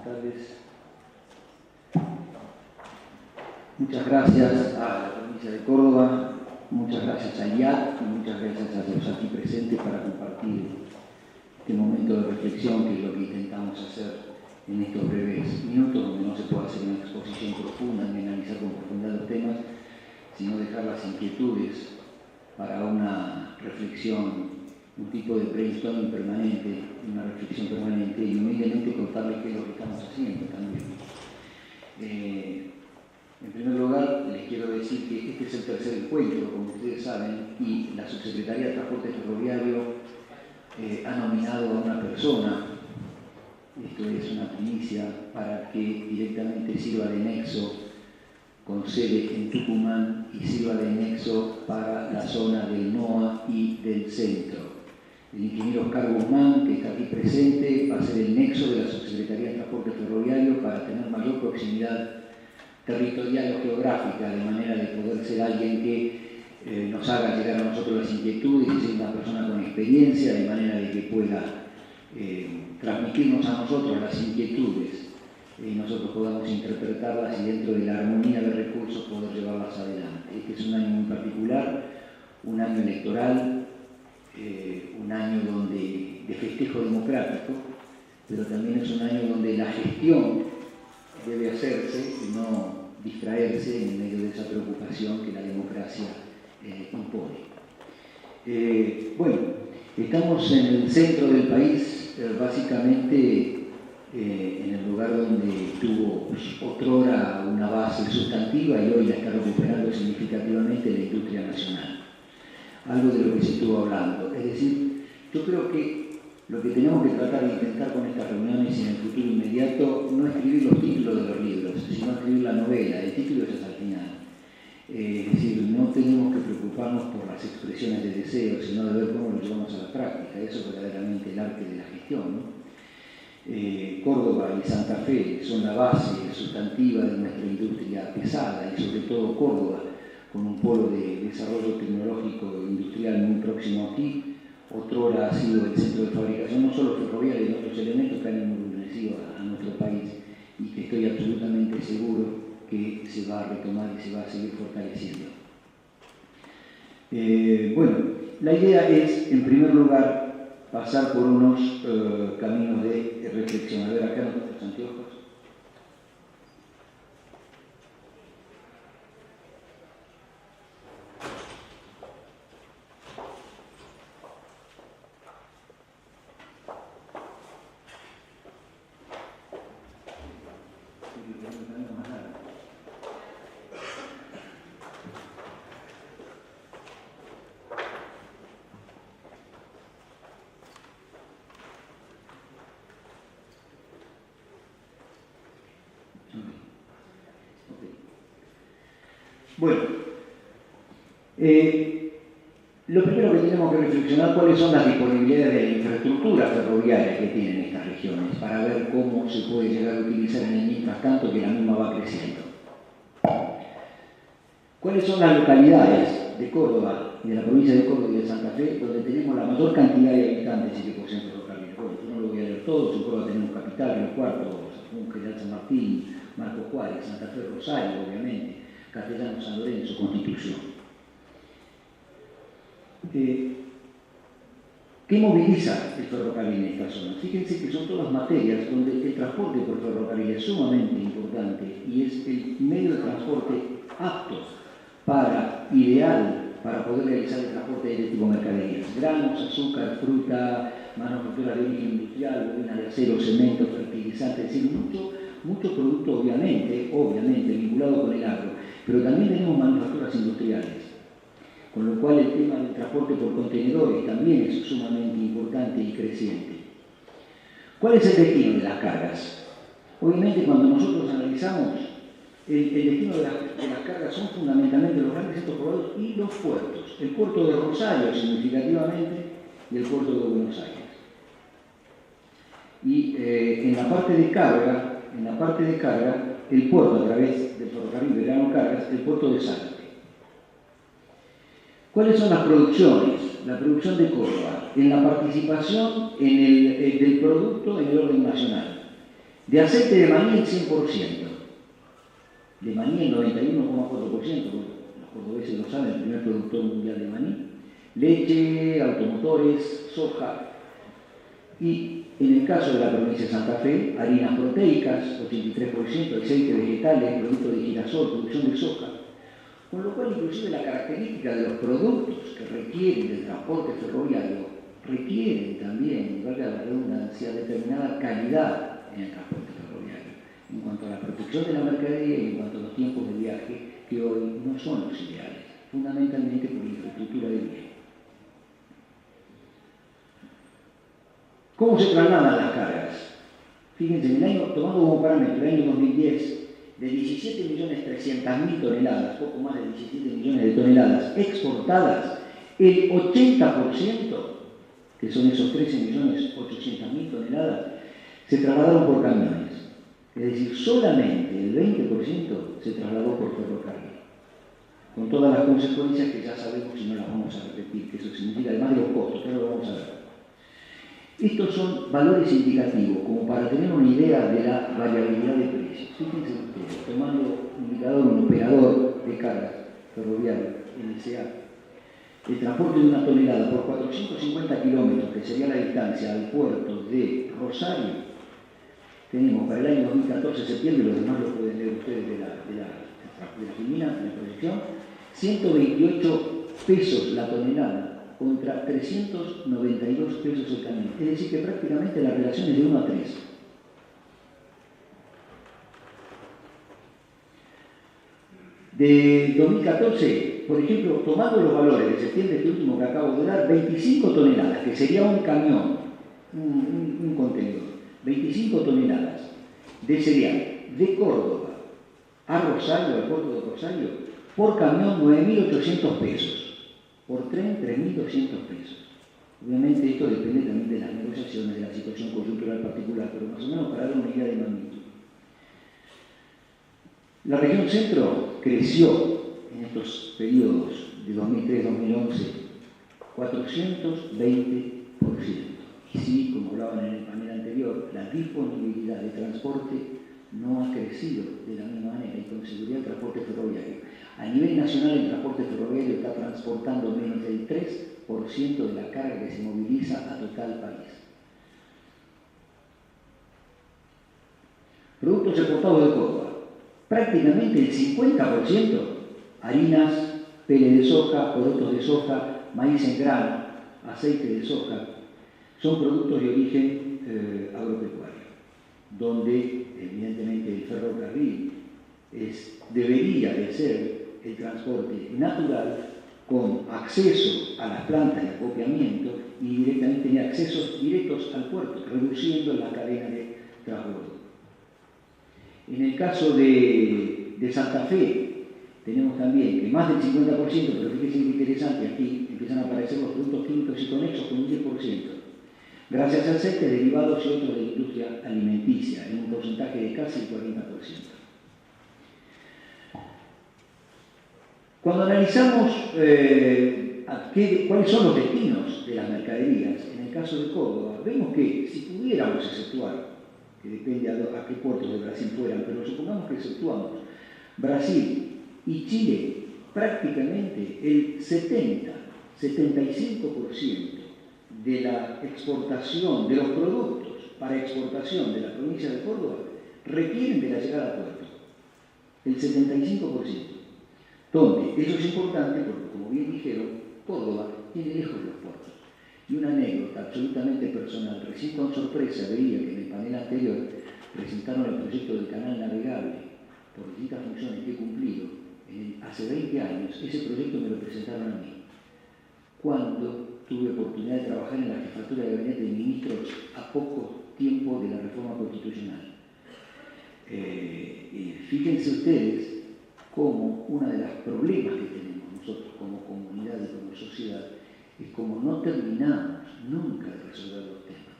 tardes. Muchas gracias a la provincia de Córdoba, muchas gracias a IAT y muchas gracias a los aquí presentes para compartir este momento de reflexión, que es lo que intentamos hacer en estos breves minutos, donde no se puede hacer una exposición profunda ni analizar con profundidad los temas, sino dejar las inquietudes para una reflexión, un tipo de brainstorming permanente, una reflexión permanente, y humildemente contarles qué es lo que estamos haciendo también. En primer lugar, les quiero decir que este es el tercer encuentro, como ustedes saben, y la Subsecretaría de Transporte Ferroviario ha nominado a una persona. Esto es una primicia para que directamente sirva de nexo con sede en Tucumán y sirva de nexo para la zona del NOA y del centro. El ingeniero Oscar Guzmán, que está aquí presente, va a ser el nexo de la Subsecretaría de Transporte Ferroviario para tener mayor proximidad territorial o geográfica, de manera de poder ser alguien que nos haga llegar a nosotros las inquietudes y ser una persona con experiencia, de manera de que pueda transmitirnos a nosotros las inquietudes y nosotros podamos interpretarlas y dentro de la armonía de recursos poder llevarlas adelante. Este es un año muy particular, un año electoral, un año de festejo democrático, pero también es un año donde la gestión debe hacerse y no distraerse en medio de esa preocupación que la democracia impone. Bueno, estamos en el centro del país, básicamente en el lugar donde tuvo otrora una base sustantiva y hoy la está recuperando significativamente la industria nacional. Algo de lo que se estuvo hablando. Es decir, yo creo que lo que tenemos que tratar de intentar con estas reuniones y en el futuro inmediato no es escribir los títulos de los libros, sino escribir la novela. El título es al final. Es decir, no tenemos que preocuparnos por las expresiones de deseo, sino de ver cómo lo llevamos a la práctica. Eso es verdaderamente el arte de la gestión, ¿no? Córdoba y Santa Fe son la base sustantiva de nuestra industria pesada y sobre todo Córdoba, con un polo de desarrollo tecnológico e industrial muy próximo aquí. Otrora ha sido el centro de fabricación no solo ferroviaria y de otros elementos que han embrunecido a nuestro país y que estoy absolutamente seguro que se va a retomar y se va a seguir fortaleciendo. Bueno, la idea es, en primer lugar, pasar por unos caminos de reflexión. A ver, acá nuestros anteojos. Bueno, lo primero que tenemos que reflexionar cuáles son las disponibilidades de la infraestructura ferroviaria que tienen estas regiones para ver cómo se puede llegar a utilizar en el mientras tanto que la misma va creciendo. ¿Cuáles son las localidades de Córdoba y de la provincia de Córdoba y de Santa Fe donde tenemos la mayor cantidad de habitantes y que poseen ferrocarriles? Bueno, yo no lo voy a leer todo, en Córdoba tenemos Capital, Río Cuarto, General San Martín, Marcos Juárez, Santa Fe, Rosario, obviamente, Castellano, San Lorenzo, Constitución. ¿Qué moviliza el ferrocarril en esta zona? Fíjense que son todas materias donde el transporte por ferrocarril es sumamente importante y es el medio de transporte apto ideal para poder realizar el transporte de este tipo de mercaderías. Granos, azúcar, fruta, manufactura de origen industrial, bobina de acero, cemento, fertilizantes, es decir, mucho producto obviamente vinculado con el agro, pero también tenemos manufacturas industriales, con lo cual el tema del transporte por contenedores también es sumamente importante y creciente. ¿Cuál es el destino de las cargas? Obviamente cuando nosotros analizamos, el destino de las cargas son fundamentalmente los grandes centros poblados y los puertos. El puerto de Rosario significativamente y el puerto de Buenos Aires. Y en la parte de carga, el puerto a través del ferrocarril de Verano Cargas, el puerto de Salta. ¿Cuáles son las producciones? La producción de Córdoba, en la participación del producto en el orden nacional. De aceite de maní el 100%. De maní el 91,4%, los cordobeses lo saben, el primer productor mundial de maní. Leche, automotores, soja. Y en el caso de la provincia de Santa Fe, harinas proteicas, 83%, aceite vegetales, producto de girasol, producción de soja. Con lo cual, inclusive la característica de los productos que requieren del transporte ferroviario requieren también, valga la redundancia, determinada calidad en el transporte ferroviario, en cuanto a la protección de la mercadería y en cuanto a los tiempos de viaje, que hoy no son los ideales, fundamentalmente por infraestructura de vía. ¿Cómo se trasladan las cargas? Fíjense, en el año, tomando como parámetro el año 2010, de 17.300.000 toneladas, poco más de 17 millones de toneladas exportadas, el 80%, que son esos 13.800.000 toneladas, se trasladaron por camiones. Es decir, solamente el 20% se trasladó por ferrocarril. Con todas las consecuencias que ya sabemos y no las vamos a repetir, que eso significa, además de los costos, que ahora lo vamos a ver. Estos son valores indicativos, como para tener una idea de la variabilidad de precios. Fíjense ustedes, tomando un indicador, un operador de cargas ferroviario, NSA, el transporte de una tonelada por 450 kilómetros, que sería la distancia al puerto de Rosario, tenemos para el año 2014, septiembre, los demás lo pueden leer ustedes de la filmina, de la proyección, 128 pesos la tonelada, contra 392 pesos el camión. Es decir, que prácticamente la relación es de 1 a 3. De 2014, por ejemplo, tomando los valores de septiembre, este último que acabo de dar, 25 toneladas, que sería un camión, un contenedor, 25 toneladas de cereal de Córdoba a Rosario, al puerto de Rosario, por camión 9.800 pesos. Por tren, 3.200 pesos. Obviamente esto depende también de las negociaciones, de la situación coyuntural particular, pero más o menos para dar una idea de magnitud. La región centro creció en estos periodos de 2003-2011 420%. Y sí, como hablaban en el panel anterior, la disponibilidad de transporte no ha crecido de la misma manera y con seguridad el transporte ferroviario. A nivel nacional, el transporte ferroviario está transportando menos del 3% de la carga que se moviliza a total país. Productos exportados de Córdoba. Prácticamente el 50%, harinas, pele de soja, productos de soja, maíz en grano, aceite de soja, son productos de origen agropecuario, donde evidentemente el ferrocarril debería de ser el transporte natural con acceso a las plantas de acopiamiento y directamente tener accesos directos al puerto, reduciendo la cadena de transbordo. En el caso de Santa Fe, tenemos también que más del 50%, pero fíjense que interesante, aquí empiezan a aparecer los productos químicos y conexos con un 10%, gracias a aceites derivados y otros de la industria alimenticia, en un porcentaje de casi el 40%. Cuando analizamos cuáles son los destinos de las mercaderías, en el caso de Córdoba, vemos que si pudiéramos exceptuar, que depende a qué puertos de Brasil fueran, pero supongamos que exceptuamos Brasil y Chile, prácticamente el 75% de la exportación, de los productos para exportación de la provincia de Córdoba, requieren de la llegada al puerto. El 75%. Donde eso es importante porque, como bien dijeron, Córdoba tiene lejos los puertos. Y una anécdota absolutamente personal. Recién con sorpresa veía que en el panel anterior presentaron el proyecto del canal navegable por distintas funciones que he cumplido. Hace 20 años, ese proyecto me lo presentaron a mí. Cuando tuve oportunidad de trabajar en la jefatura de gabinete de ministros a poco tiempo de la reforma constitucional. Fíjense ustedes cómo uno de los problemas que tenemos nosotros como comunidad y como sociedad es como no terminamos nunca de resolver los temas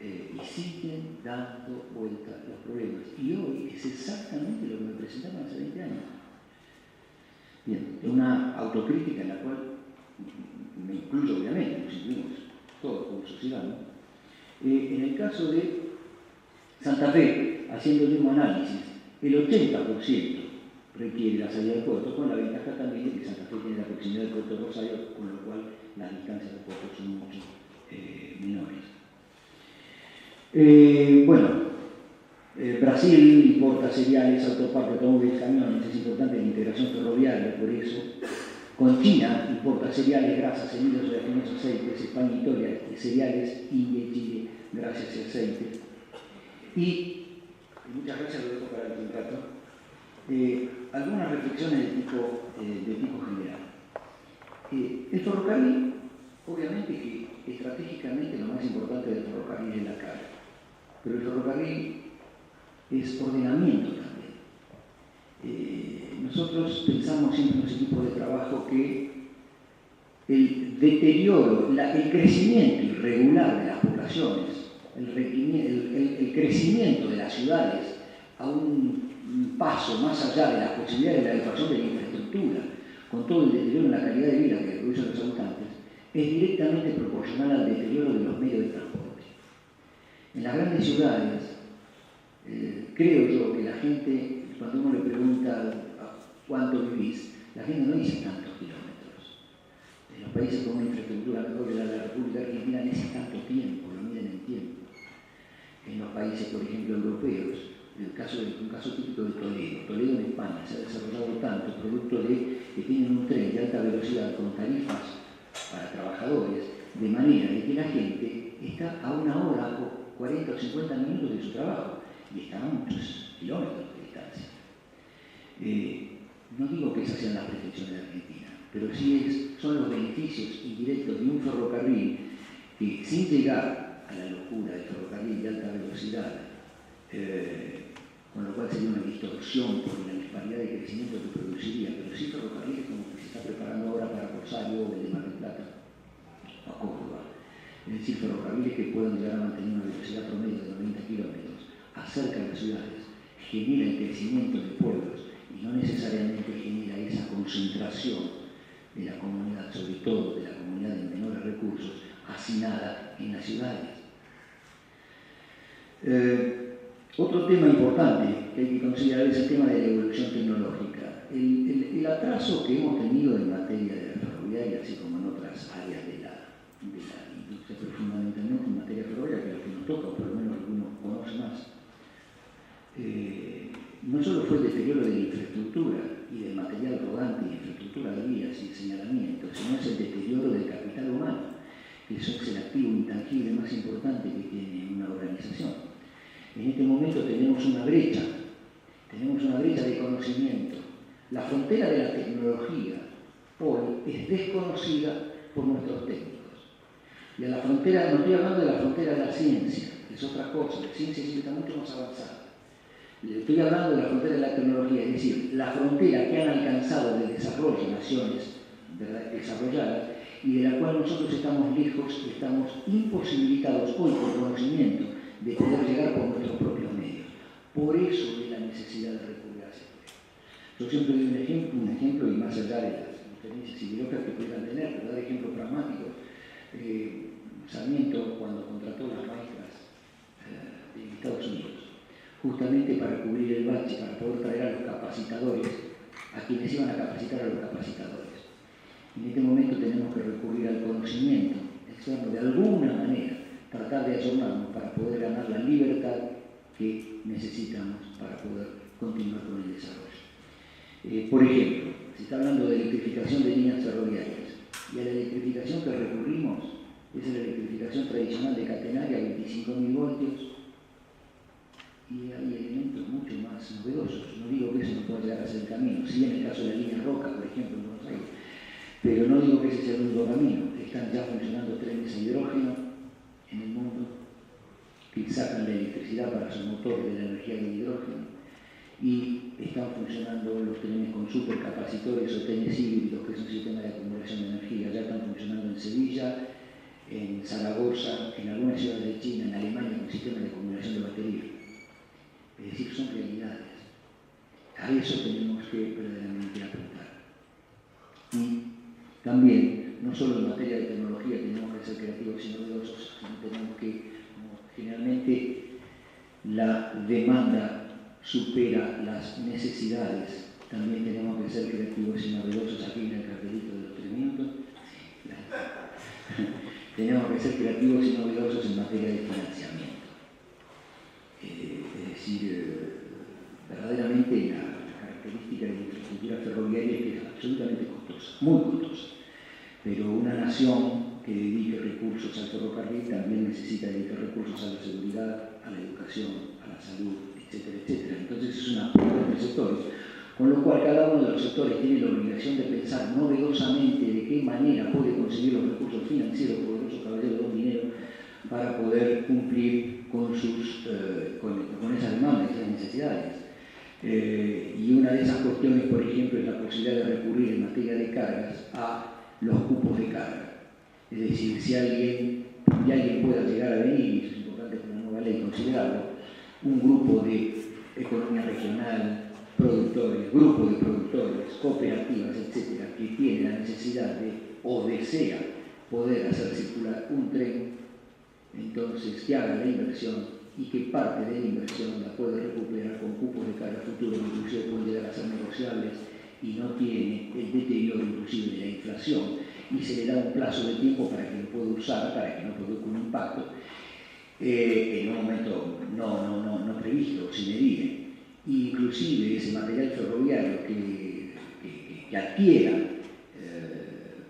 y siguen dando vuelta los problemas. Y hoy es exactamente lo que me presentaron hace 20 años. Bien, es una autocrítica en la cual me incluyo, obviamente, nos incluimos todos como sociedad, ¿no? En el caso de Santa Fe, haciendo el mismo análisis, el 80% requiere la salida del puerto, con la ventaja también de que Santa Fe tiene la proximidad del puerto de Rosario, con lo cual las distancias del puerto son mucho menores. Brasil importa cereales, autopartes, automóviles, camiones, es importante la integración ferroviaria, por eso. Con China importa cereales, grasas, semillas, oleaginosas, aceites. España y Italia, cereales, India y Chile, grasas y aceites. Y muchas gracias, lo dejo para el rato. Algunas reflexiones de tipo general. El ferrocarril, obviamente que estratégicamente lo más importante del ferrocarril es la carga, pero el ferrocarril es ordenamiento también. Nosotros pensamos siempre en los equipos de trabajo que el deterioro, el crecimiento irregular de las poblaciones, el crecimiento de las ciudades a un paso más allá de las posibilidades de la adecuación de la infraestructura, con todo el deterioro en la calidad de vida que producen los habitantes, es directamente proporcional al deterioro de los medios de transporte. En las grandes ciudades, creo yo que la gente, cuando uno le pregunta cuánto vivís, la gente no dice tantos kilómetros. En los países con una infraestructura mejor que la de la República Argentina dice tanto tiempo, lo miden en tiempo. En los países, por ejemplo, europeos, un caso típico de Toledo. Toledo en España se ha desarrollado tanto, producto de que tienen un tren de alta velocidad con tarifas para trabajadores, de manera de que la gente está a 1 hora o 40 o 50 minutos de su trabajo y están a muchos kilómetros de distancia. No digo que esas sean las pretensiones de Argentina, pero sí son los beneficios indirectos de un ferrocarril que, sin llegar a la locura del ferrocarril de alta velocidad, con lo cual sería una distorsión por la disparidad de crecimiento que produciría, pero sí ferrocarriles como que se está preparando ahora para Rosario o el de Mar del Plata o Córdoba. Es decir, ferrocarriles que puedan llegar a mantener una velocidad promedio de 90 kilómetros, acercan las ciudades, genera el crecimiento de pueblos y no necesariamente genera esa concentración de la comunidad, sobre todo de la comunidad de menores recursos, hacinada en las ciudades. Otro tema importante que hay que considerar es el tema de la evolución tecnológica. El atraso que hemos tenido en materia de la ferroviaria, así como en otras áreas de la industria, pero fundamentalmente en materia ferroviaria, que es lo que nos toca, o por lo menos alguno conoce más, no solo fue el deterioro de la infraestructura y del material rodante y infraestructura de vías y señalamientos, sino es el deterioro del capital humano, que eso es el activo intangible más importante que tiene una organización. En este momento tenemos una brecha de conocimiento. La frontera de la tecnología hoy es desconocida por nuestros técnicos. Y a la frontera, no estoy hablando de la frontera de la ciencia, que es otra cosa, la ciencia siempre está mucho más avanzada. Estoy hablando de la frontera de la tecnología, es decir, la frontera que han alcanzado de desarrollo naciones desarrolladas y de la cual nosotros estamos lejos, estamos imposibilitados hoy por conocimiento de poder llegar por nuestros propios medios. Por eso es la necesidad de recurrir a ese proyecto. Yo siempre doy un ejemplo y más allá de las diferencias ideológicas que pudieran tener, pero dar ejemplos pragmáticos. Sarmiento, cuando contrató las maestras en Estados Unidos, justamente para cubrir el bache, para poder traer a los capacitadores, a quienes iban a capacitar a los capacitadores. En este momento tenemos que recurrir al conocimiento externo de alguna manera, tratar de ayornarnos para poder ganar la libertad que necesitamos para poder continuar con el desarrollo. Por ejemplo, se está hablando de electrificación de líneas ferroviarias y a la electrificación que recurrimos es la electrificación tradicional de catenaria a 25.000 voltios y hay elementos mucho más novedosos. No digo que eso no pueda llegar a ser el camino, sí en el caso de la línea Roca, por ejemplo, en Buenos Aires, pero no digo que ese sea el único camino. Están ya funcionando trenes a hidrógeno en el mundo que sacan la electricidad para sus motores de la energía del hidrógeno y están funcionando los trenes con supercapacitores o trenes híbridos, que es un sistema de acumulación de energía. Ya están funcionando en Sevilla, en Zaragoza, en algunas ciudades de China, en Alemania, con sistemas de acumulación de baterías. Es decir, son realidades. A eso tenemos que verdaderamente apuntar. Y también, no solo en materia de tecnología tenemos que ser creativos y novedosos, sino tenemos que, como generalmente la demanda supera las necesidades. También tenemos que ser creativos y novedosos aquí en el cartelito de los 3 minutos. Tenemos que ser creativos y novedosos en materia de financiamiento. Es decir, verdaderamente la característica de la infraestructura ferroviaria es que es absolutamente costosa, muy costosa. Pero una nación que dedique recursos al ferrocarril también necesita dedicar recursos a la seguridad, a la educación, a la salud, etcétera, etcétera. Entonces es una apuesta de sectores, con lo cual cada uno de los sectores tiene la obligación de pensar novedosamente de qué manera puede conseguir los recursos financieros, poderosos caballeros de dinero, para poder cumplir con esas demandas, esas necesidades. Y una de esas cuestiones, por ejemplo, es la posibilidad de recurrir en materia de cargas a los cupos de carga. Es decir, si alguien pueda llegar a venir, y es importante con la nueva ley considerarlo, un grupo de economía regional, productores, grupos de productores, cooperativas, etcétera, que tiene la necesidad de o desea poder hacer circular un tren, entonces que haga la inversión y que parte de la inversión la puede recuperar con cupos de carga futuros, inclusive pueden llegar a ser negociables y no tiene el deterioro inclusive de la inflación, y se le da un plazo de tiempo para que lo pueda usar, para que no produzca un impacto en un momento no previsto, sin medida. Inclusive ese material ferroviario que adquiera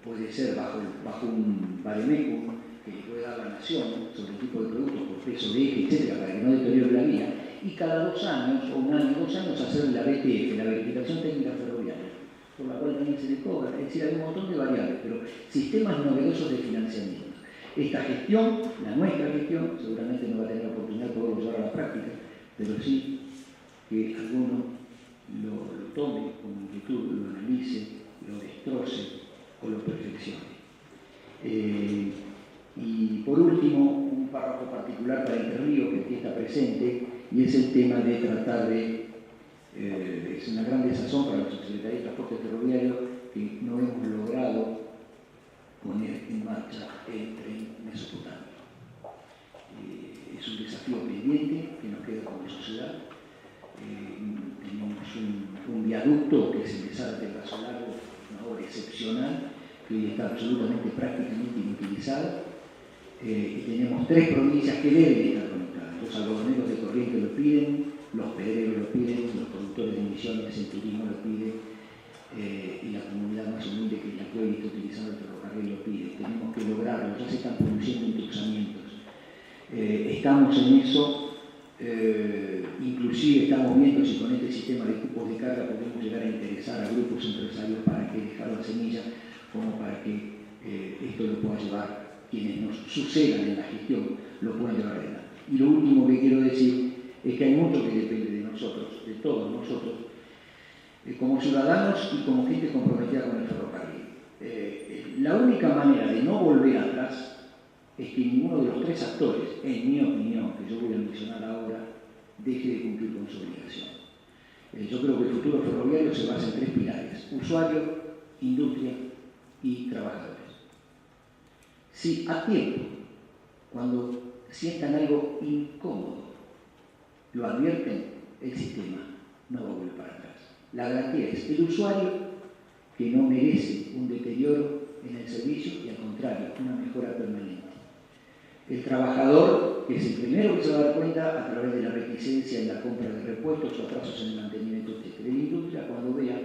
puede ser bajo un vademécum que le puede dar la nación sobre el tipo de productos por peso de eje, etcétera, para que no deteriore la vía, y cada 2 años, o un año, 2 años, hacer la BTF, la verificación técnica ferroviaria, por la cual también se le cobra. Es decir, hay un montón de variables, pero sistemas novedosos de financiamiento. Esta gestión, la nuestra gestión, seguramente no va a tener la oportunidad de poderlo llevar a la práctica, pero sí que alguno lo tome con inquietud, lo analice, lo destroce o lo perfeccione. Y por último, un párrafo particular para Entre Ríos que aquí está presente, y es el tema de tratar de, es una gran desazón para la Subsecretaría de Transporte Ferroviario que no hemos logrado poner en marcha el tren mesopotámico. Es un desafío pendiente que nos queda como sociedad. Tenemos un viaducto que es el de Zárate al Paso Largo, una obra excepcional que hoy está absolutamente prácticamente inutilizada, y tenemos 3 provincias que deben estar conectadas. Los algodoneros de Corrientes lo piden, los pedreros lo piden, los productores de emisiones en turismo lo piden, y la comunidad más humilde que la que hoy está utilizando el ferrocarril lo pide. Tenemos que lograrlo, ya se están produciendo intrusamientos. Estamos en eso. Inclusive estamos viendo si con este sistema de cupos de carga podemos llegar a interesar a grupos empresarios para que dejar la semilla, como para que esto lo pueda llevar quienes nos sucedan en la gestión, lo puedan llevar adelante. Y lo último que quiero decir es que hay mucho que depende de nosotros, de todos nosotros, como ciudadanos y como gente comprometida con el ferrocarril. La única manera de no volver atrás es que ninguno de los 3 actores, en mi opinión, que yo voy a mencionar ahora, deje de cumplir con su obligación. Yo creo que el futuro ferroviario se basa en 3 pilares: usuario, industria y trabajadores. Si a tiempo, cuando sientan algo incómodo, lo advierten, el sistema no va a volver para atrás. La garantía es el usuario, que no merece un deterioro en el servicio y al contrario, una mejora permanente. El trabajador, que es el primero que se va a dar cuenta a través de la reticencia en la compra de repuestos o atrasos en el mantenimiento, etc. La industria, cuando vea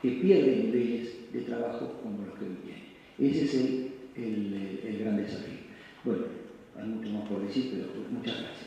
que pierde niveles de trabajo como los que hoy tiene. Ese es el gran desafío. Bueno, hay mucho más por decir, pero muchas gracias.